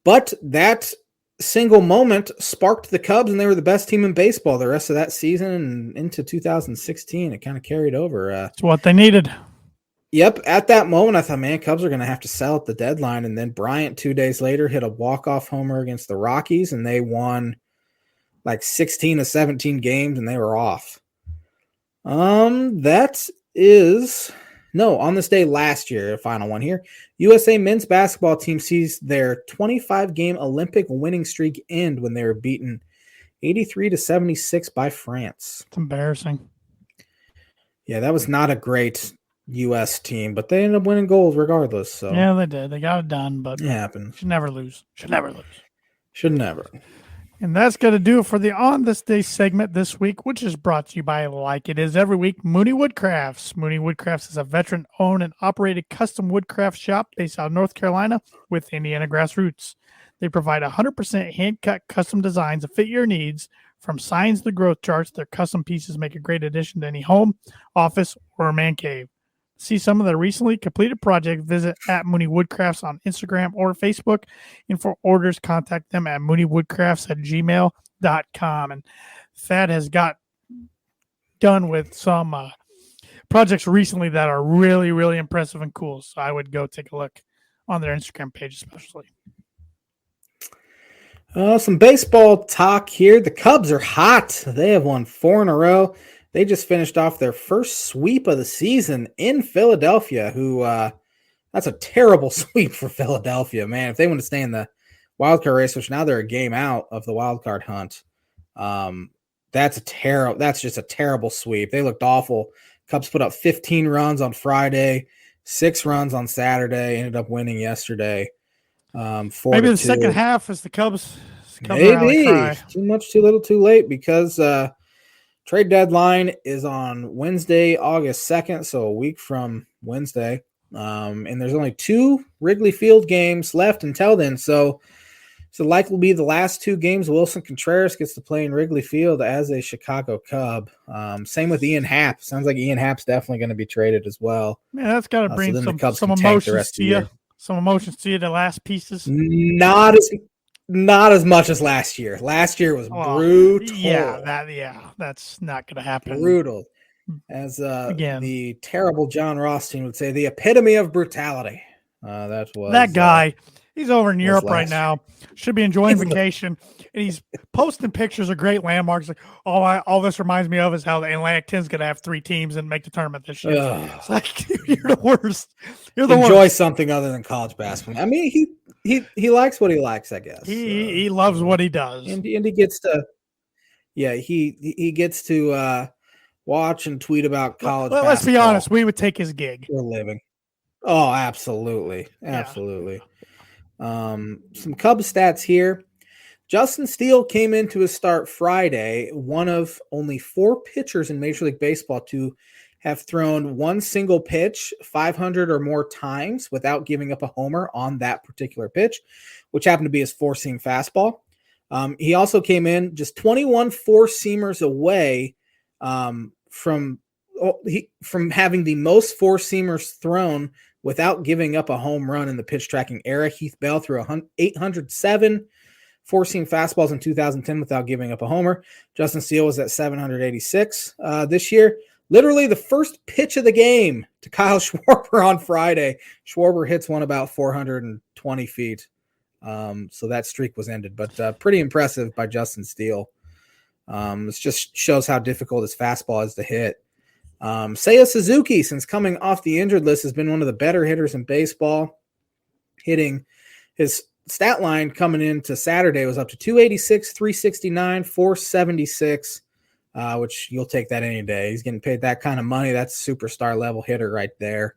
But that single moment sparked the Cubs, and they were the best team in baseball the rest of that season and into 2016. It kind of carried over. It's what they needed. Yep. At that moment, I thought, man, Cubs are going to have to sell at the deadline. And then Bryant 2 days later hit a walk-off homer against the Rockies, and they won like 16 to 17 games, and they were off. On this day last year, a final one here, USA men's basketball team sees their 25-game Olympic winning streak end when they were beaten 83 to 76 by France. It's embarrassing. Yeah, that was not a great U.S. team, but they ended up winning gold regardless. So yeah, they did. They got it done, but it happens. Should never lose. Should never. And that's going to do it for the On This Day segment this week, which is brought to you by, like it is every week, Mooney Woodcrafts. Mooney Woodcrafts is a veteran-owned and operated custom woodcraft shop based out of North Carolina with Indiana grassroots. They provide 100% hand-cut custom designs that fit your needs. From signs to growth charts, their custom pieces make a great addition to any home, office, or man cave. See some of their recently completed projects, visit at Mooney Woodcrafts on Instagram or Facebook. And for orders, contact them at mooneywoodcrafts@gmail.com. And Thad has got done with some projects recently that are really, really impressive and cool. So I would go take a look on their Instagram page especially. Some baseball talk here. The Cubs are hot. They have won 4 in a row. They just finished off their first sweep of the season in Philadelphia, that's a terrible sweep for Philadelphia, man. If they want to stay in the wild card race, which now they're a game out of the wild card hunt, that's just a terrible sweep. They looked awful. Cubs put up 15 runs on Friday, 6 runs on Saturday, ended up winning yesterday. Maybe the second half is the Cubs. Maybe too much, too little, too late, because trade deadline is on Wednesday, August 2nd, so a week from Wednesday. And there's only 2 Wrigley Field games left until then. So likely will be the last 2 games Wilson Contreras gets to play in Wrigley Field as a Chicago Cub. Same with Ian Happ. Sounds like Ian Happ's definitely going to be traded as well. Man, that's got to bring some emotions to you. Some emotions to you, the last pieces. Not as much as last year. Last year was brutal. That's not going to happen. Brutal. As the terrible John Rothstein would say, the epitome of brutality. That guy. He's over in Europe right now. Should be enjoying vacation. And he's posting pictures of great landmarks. Like, all this reminds me of is how the Atlantic 10 is going to have 3 teams and make the tournament this year. It's like, you're the worst. Enjoy something other than college basketball. I mean, he likes what he likes, I guess. He loves what he does. And he gets to, he gets to watch and tweet about college basketball. Let's be honest. We would take his gig. For a living. Oh, absolutely. Absolutely. Some Cubs stats here. Justin Steele came into his start Friday, one of only 4 pitchers in Major League Baseball to have thrown one single pitch 500 or more times without giving up a homer on that particular pitch, which happened to be his 4-seam fastball. He also came in just 21 4-seamers away from having the most 4-seamers thrown without giving up a home run in the pitch tracking era. Heath Bell threw 807 4-seam fastballs in 2010 without giving up a homer. Justin Steele was at 786 this year. Literally the first pitch of the game to Kyle Schwarber on Friday. Schwarber hits one about 420 feet. So that streak was ended, but pretty impressive by Justin Steele. This just shows how difficult his fastball is to hit. Seiya Suzuki, since coming off the injured list, has been one of the better hitters in baseball. Hitting his stat line coming into Saturday was up to 286, 369, 476, which you'll take that any day. He's getting paid that kind of money. That's a superstar level hitter right there.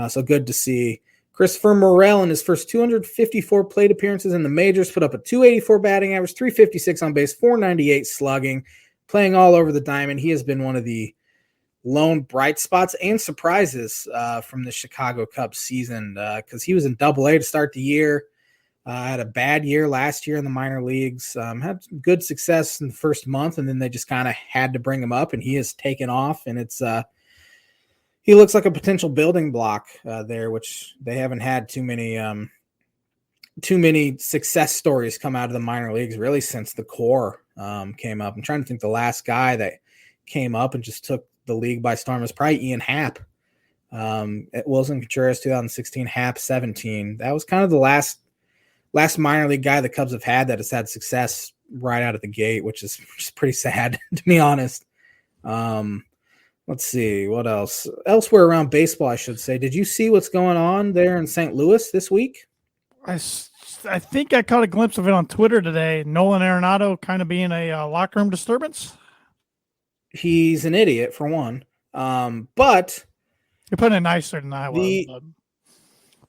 So good to see. Christopher Morel in his first 254 plate appearances in the majors put up a 284 batting average, 356 on base, 498 slugging, playing all over the diamond. He has been one of the lone bright spots and surprises from the Chicago Cubs season because he was in Double-A to start the year. Had a bad year last year in the minor leagues. Had some good success in the first month, and then they just kind of had to bring him up, and he has taken off. And it's he looks like a potential building block there, which they haven't had too many too many success stories come out of the minor leagues really since the core came up. I'm trying to think the last guy that came up and just took the league by storm was probably Ian Happ. At Wilson Contreras 2016, Happ 17. That was kind of the last minor league guy the Cubs have had that has had success right out of the gate, which is pretty sad to be honest. Let's see what else. Elsewhere around baseball, I should say. Did you see what's going on there in St. Louis this week? I think I caught a glimpse of it on Twitter today. Nolan Arenado kind of being a locker room disturbance. He's an idiot for one. But you're putting it nicer than I was.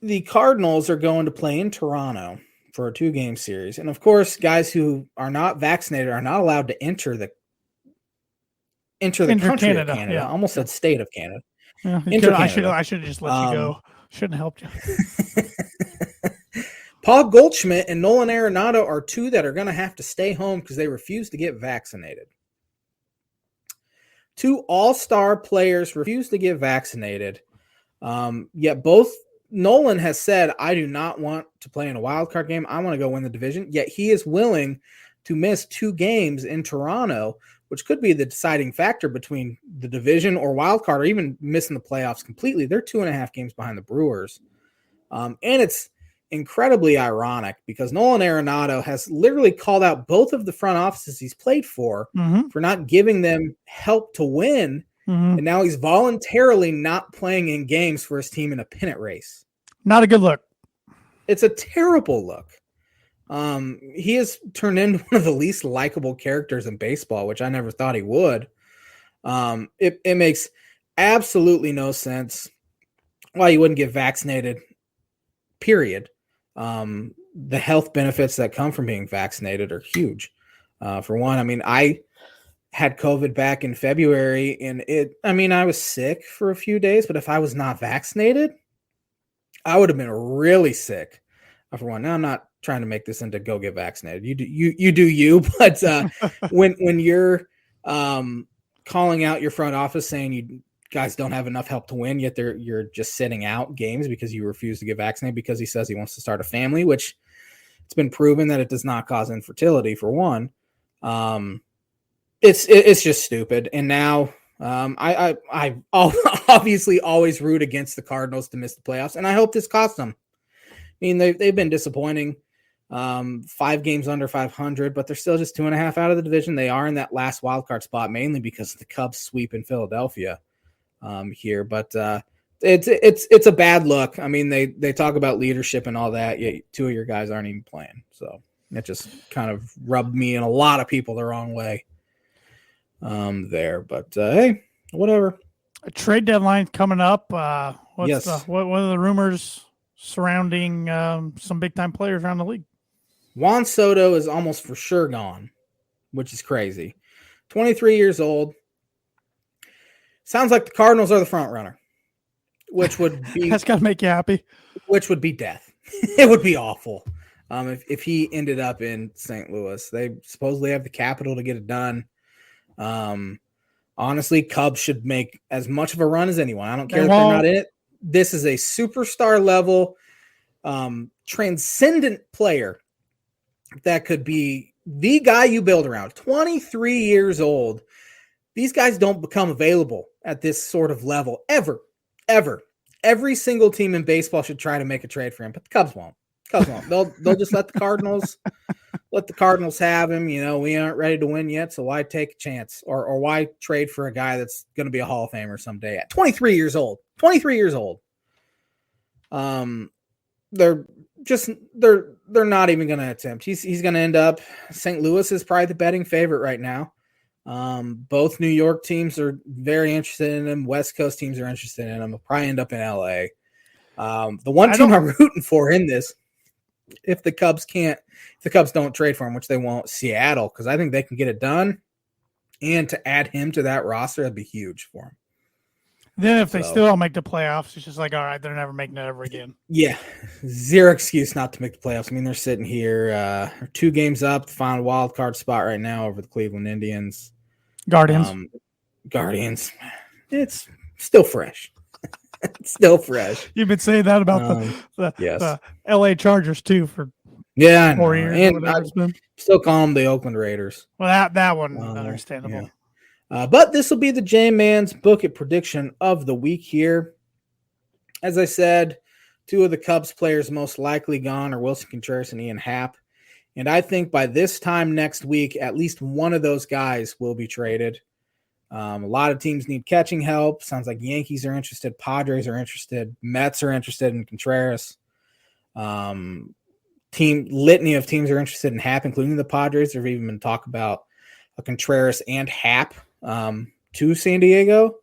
The Cardinals are going to play in Toronto for a 2-game series. And of course, guys who are not vaccinated are not allowed to enter the country Canada, of Canada. Yeah. I almost said state of Canada. Yeah, I should have just let you go. Shouldn't have helped you. Paul Goldschmidt and Nolan Arenado are two that are going to have to stay home because they refuse to get vaccinated. 2 all-star players refuse to get vaccinated. Yet both Nolan has said, I do not want to play in a wild card game. I want to go win the division. Yet he is willing to miss 2 games in Toronto, which could be the deciding factor between the division or wild card or even missing the playoffs completely. They're 2.5 games behind the Brewers. And it's incredibly ironic because Nolan Arenado has literally called out both of the front offices he's played for not giving them help to win. And now he's voluntarily not playing in games for his team in a pennant race. Not a good look. It's a terrible look. He has turned into one of the least likable characters in baseball, which I never thought he would. It makes absolutely no sense why you wouldn't get vaccinated, period. The health benefits that come from being vaccinated are huge. For one, I mean, I had COVID back in February and I was sick for a few days, but if I was not vaccinated, I would have been really sick. For one, now I'm not trying to make this into go get vaccinated. You do you, but when you're calling out your front office saying you guys don't have enough help to win, yet you're just sitting out games because you refuse to get vaccinated because he says he wants to start a family, which it's been proven that it does not cause infertility for one. It's just stupid. And now I obviously always root against the Cardinals to miss the playoffs, and I hope this costs them. I mean, they've been disappointing. 5 games under 500, but they're still just 2.5 out of the division. They are in that last wild card spot mainly because of the Cubs sweep in Philadelphia here. But it's a bad look. I mean, they talk about leadership and all that. Yet 2 of your guys aren't even playing. So that just kind of rubbed me and a lot of people the wrong way there. But hey, whatever. A trade deadline coming up. What are the rumors surrounding some big-time players around the league? Juan Soto is almost for sure gone, which is crazy. 23 years old. Sounds like the Cardinals are the front runner, which would be that's got to make you happy. Which would be death. It would be awful if he ended up in St. Louis. They supposedly have the capital to get it done. Honestly, Cubs should make as much of a run as anyone. I don't care if they're not in it. This is a superstar level, transcendent player that could be the guy you build around. 23 years old. These guys don't become available at this sort of level ever. Every single team in baseball should try to make a trade for him, but the Cubs won't. They'll just let the Cardinals have him. You know, we aren't ready to win yet, so why take a chance or why trade for a guy that's going to be a Hall of Famer someday at 23 years old? 23 years old. They're not even going to attempt. He's going to end up. St. Louis is probably the betting favorite right now. Both New York teams are very interested in him. West Coast teams are interested in him. He'll probably end up in LA. The one team I'm rooting for in this, if the Cubs don't trade for him, which they won't, Seattle, because I think they can get it done. And to add him to that roster, that'd be huge for him. Then if they still don't make the playoffs, it's just like, all right, they're never making it ever again. Yeah, zero excuse not to make the playoffs. I mean, they're sitting here 2 games up, the final wild card spot right now over the Cleveland Indians. Guardians. It's still fresh. It's still fresh. You've been saying that about the LA Chargers too for Yeah, I know. 4 years And or whatever it's been. Still call them the Oakland Raiders. Well, that one, understandable. Yeah. But this will be the J-Man's Book It prediction of the week here. As I said, 2 of the Cubs players most likely gone are Wilson Contreras and Ian Happ. And I think by this time next week, at least one of those guys will be traded. A lot of teams need catching help. Sounds like Yankees are interested. Padres are interested. Mets are interested in Contreras. Team litany of teams are interested in Happ, including the Padres. There's even been talk about a Contreras and Happ to San Diego.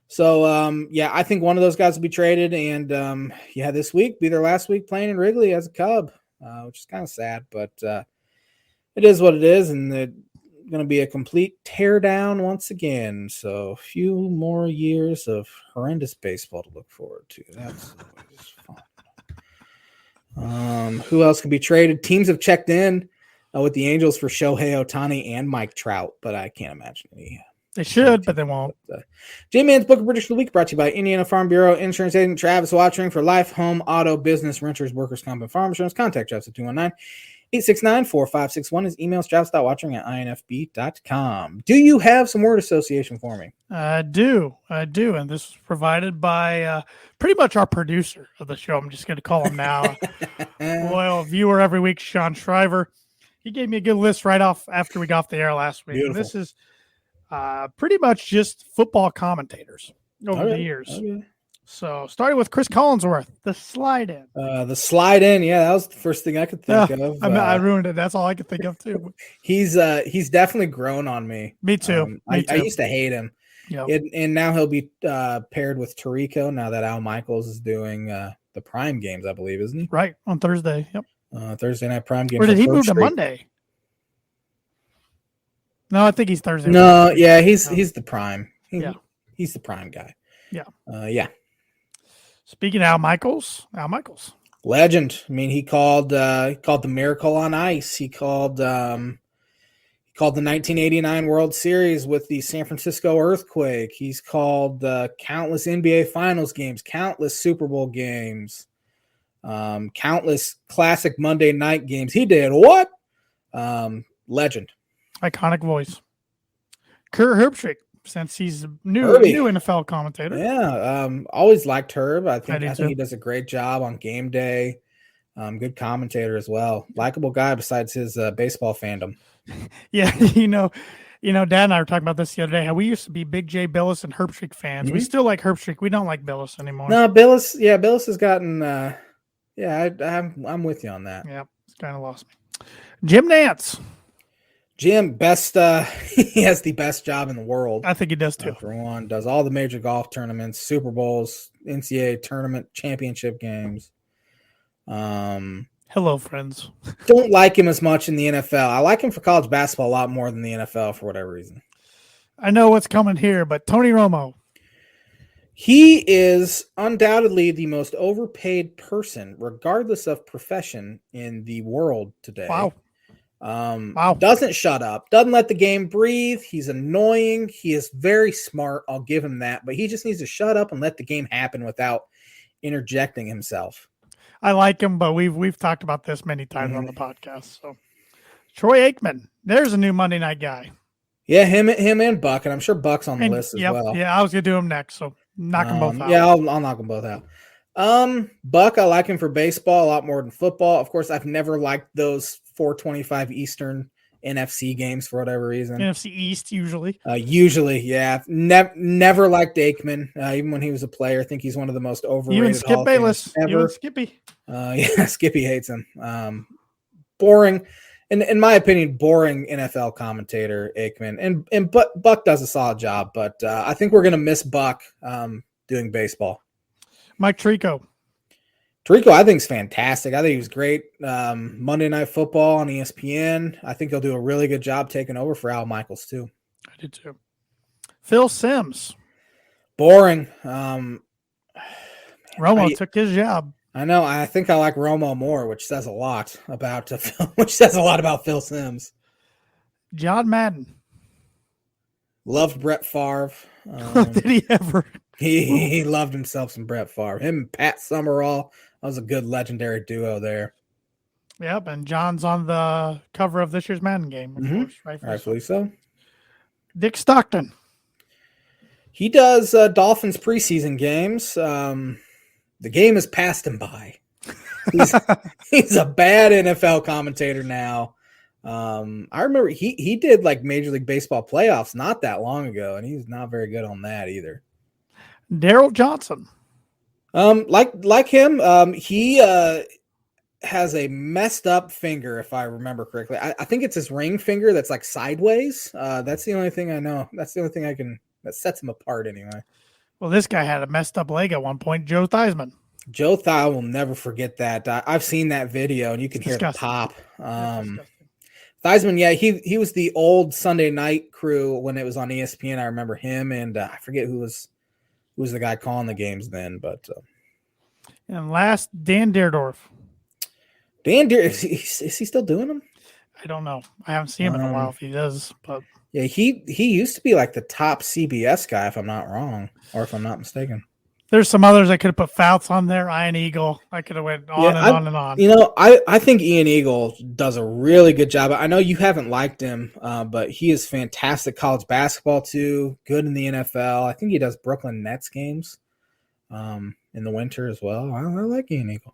So, I think one of those guys will be traded. And, this week be their last week playing in Wrigley as a Cub, which is kind of sad. But it is what it is, and it's going to be a complete teardown once again. So, a few more years of horrendous baseball to look forward to. That's always fun. Who else can be traded? Teams have checked in with the Angels for Shohei Ohtani and Mike Trout, but I can't imagine any. They should, but they won't. J-Man's Book of British of the Week brought to you by Indiana Farm Bureau Insurance Agent Travis Watchering for life, home, auto, business, renters, workers' comp, and farm insurance. Contact Travis at 219-869-4561. His email is travis.watchering@infb.com. Do you have some word association for me? I do. And this was provided by pretty much our producer of the show. I'm just going to call him now. Loyal viewer every week, Sean Shriver. He gave me a good list right off after we got off the air last week. And this is pretty much just football commentators over the years. Okay. So starting with Chris Collinsworth, the slide in. The slide in, that was the first thing I could think of. I ruined it. That's all I could think of too. He's definitely grown on me. Me too. I used to hate him. Yep. And now he'll be paired with Tirico now that Al Michaels is doing the Prime games, I believe, isn't he? Right, on Thursday. Yep. Thursday night Prime game. Or did he move to Monday? No, I think he's Thursday. No, he's the Prime. He's the Prime guy. Yeah. Speaking of Al Michaels. Legend. I mean, he called the Miracle on Ice. He called the 1989 World Series with the San Francisco earthquake. He's called countless NBA Finals games, countless Super Bowl games, countless classic Monday night games. He did what? Legend. Iconic voice. Kurt Herbstreit, since he's a new NFL commentator. Yeah, always liked Herb. I think he does a great job on game day. Good commentator as well. Likeable guy besides his baseball fandom. Yeah, Dad and I were talking about this the other day. How we used to be big Jay Billis and Herbstreit fans. Mm-hmm. We still like Herbstreit. We don't like Billis anymore. No, Billis has gotten. I'm with you on that. Yeah, it's kind of lost me. Jim Nantz. Jim, best. He has the best job in the world. I think he does too. For one, does all the major golf tournaments, Super Bowls, NCAA tournament championship games. Hello, friends. Don't like him as much in the NFL. I like him for college basketball a lot more than the NFL for whatever reason. I know what's coming here, but Tony Romo. He is undoubtedly the most overpaid person, regardless of profession, in the world today. Wow. Doesn't shut up, doesn't let the game breathe. He's annoying. He is very smart. I'll give him that, but he just needs to shut up and let the game happen without interjecting himself. I like him, but we've talked about this many times on the podcast. So Troy Aikman, there's a new Monday night guy. Yeah, him and Buck, and I'm sure Buck's on the list as well. Yeah, I was gonna do him next, so knock them both out. Yeah, I'll knock them both out. Buck, I like him for baseball a lot more than football. Of course, I've never liked those 4:25 Eastern NFC games for whatever reason. NFC East usually. Yeah. Never liked Aikman, even when he was a player. I think he's one of the most overrated. Even Skip Bayless. Even Skippy. Skippy hates him. Boring. In my opinion, boring NFL commentator, Aikman. And Buck does a solid job, but I think we're going to miss Buck doing baseball. Mike Tirico, I think is fantastic. I think he was great. Monday Night Football on ESPN. I think he'll do a really good job taking over for Al Michaels too. I do too. Phil Simms. Boring. Romo took his job. I know. I think I like Romo more, which says a lot about Phil Simms. John Madden. Loved Brett Favre. Did he ever? He loved himself some Brett Favre. Him and Pat Summerall. That was a good legendary duo there. Yep, and John's on the cover of this year's Madden game, of course, rightfully so. Dick Stockton. He does Dolphins preseason games. The game has passed him by. He's a bad NFL commentator now. I remember he did like Major League Baseball playoffs not that long ago, and he's not very good on that either. Daryl Johnson. Like him, he has a messed up finger, if I remember correctly. I think it's his ring finger that's like sideways. That's the only thing I know. That's the only thing that sets him apart anyway. Well, this guy had a messed up leg at one point, Joe Theismann. Joe Thigh will never forget that. I've seen that video, and you can hear the pop. Theismann, yeah, he was the old Sunday night crew when it was on ESPN. I remember him, and I forget who was the guy calling the games then. But and last, Dan Deerdorf. Dan Deere, is he still doing them? I don't know. I haven't seen him in a while if he does, but yeah, he used to be like the top CBS guy, if I'm not wrong, or if I'm not mistaken. There's some others I could have put Fouts on there, Ian Eagle. I could have went on and on. You know, I think Ian Eagle does a really good job. I know you haven't liked him, but he is fantastic college basketball too, good in the NFL. I think he does Brooklyn Nets games in the winter as well. I like Ian Eagle.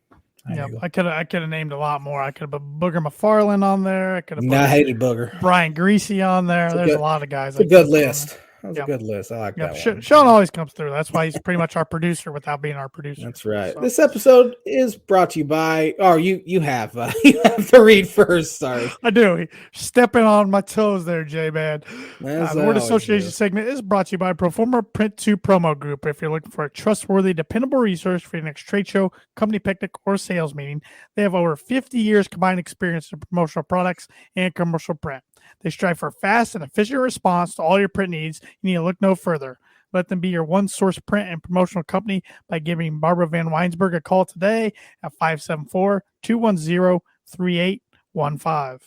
Yeah, I could have named a lot more. I could have put Booger McFarland on there. I could have put I hated Booger. Brian Greasy on there. There's a lot of guys. It's a good list. That was a good list. I like that one. Sean always comes through. That's why he's pretty much our producer without being our producer. That's right. So. This episode is brought to you by. Oh, you have to read first. Sorry, I do. Stepping on my toes there, J-Man. The word association segment is brought to you by Proforma Print 2 Promo Group. If you're looking for a trustworthy, dependable resource for your next trade show, company picnic, or sales meeting, they have over 50 years combined experience in promotional products and commercial print. They strive for fast and efficient response to all your print needs. You need to look no further. Let them be your one-source print and promotional company by giving Barbara Van Weinsberg a call today at 574-210-3815.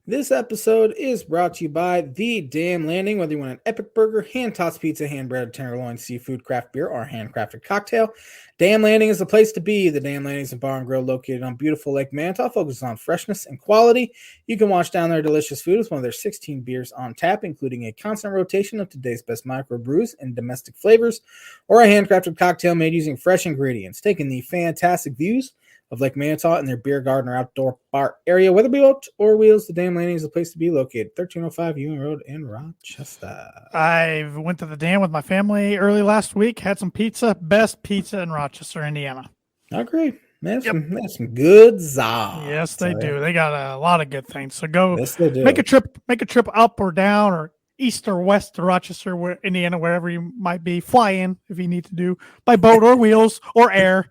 This episode is brought to you by The Dam Landing. Whether you want an epic burger, hand-tossed pizza, hand-breaded tenderloin, seafood, craft beer, or handcrafted cocktail, Dam Landing is the place to be. The Dam Landing is a bar and grill located on beautiful Lake Manitou, focuses on freshness and quality. You can wash down their delicious food with one of their 16 beers on tap, including a constant rotation of today's best micro brews and domestic flavors, or a handcrafted cocktail made using fresh ingredients. Taking the fantastic views of Lake Manitou in their beer garden or outdoor bar area. Whether boat or wheels, the Dam Landing is the place to be located. 1305 Ewing Road in Rochester. I went to the Dam with my family early last week, had some pizza, best pizza in Rochester, Indiana. I agree. They have some good za. Yes, they do. They got a lot of good things. So go they make a trip up or down or east or west to Rochester, Indiana, wherever you might be. Fly in if you need to do by boat or wheels or air.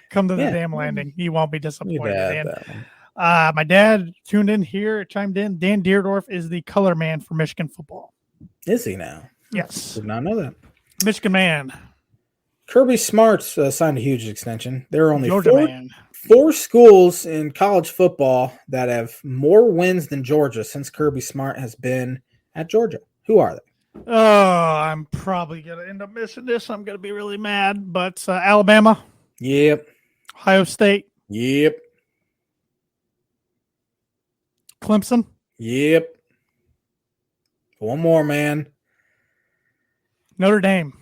Come to the Dam Landing. You won't be disappointed. My dad chimed in. Dan Deerdorf is the color man for Michigan football. Is he now? Yes. Did not know that. Michigan man. Kirby Smart's signed a huge extension. There are only four schools in college football that have more wins than Georgia since Kirby Smart has been at Georgia. Who are they? Oh, I'm probably going to end up missing this. I'm going to be really mad. But Alabama. Yep. Ohio State. Yep. Clemson. Yep. One more, man. Notre Dame.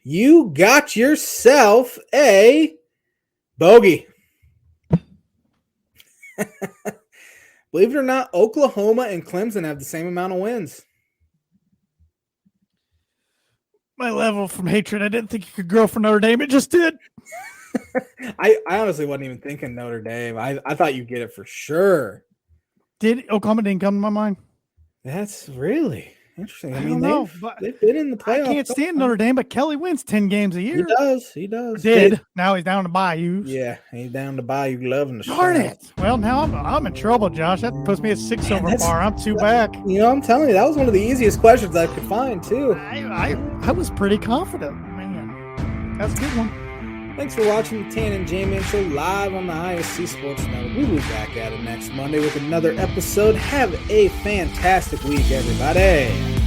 You got yourself a bogey. Believe it or not, Oklahoma and Clemson have the same amount of wins. My level from hatred, I didn't think you could grow for Notre Dame. It just did. I honestly wasn't even thinking Notre Dame. I thought you'd get it for sure. Oklahoma didn't come to my mind? That's really interesting. I mean, they've been in the playoffs. I can't stand Notre Dame, but Kelly wins 10 games a year. He does. Now he's down to Bayou. Yeah, he's down to Bayou Love and the Darn it. Well, now I'm in trouble, Josh. That puts me at 6 over par. I'm 2 back. You know, I'm telling you, that was one of the easiest questions I could find, too. I was pretty confident. Man, that's a good one. Thanks for watching the Tan and J-Man Show live on the ISC Sports Network. We'll be back at it next Monday with another episode. Have a fantastic week, everybody.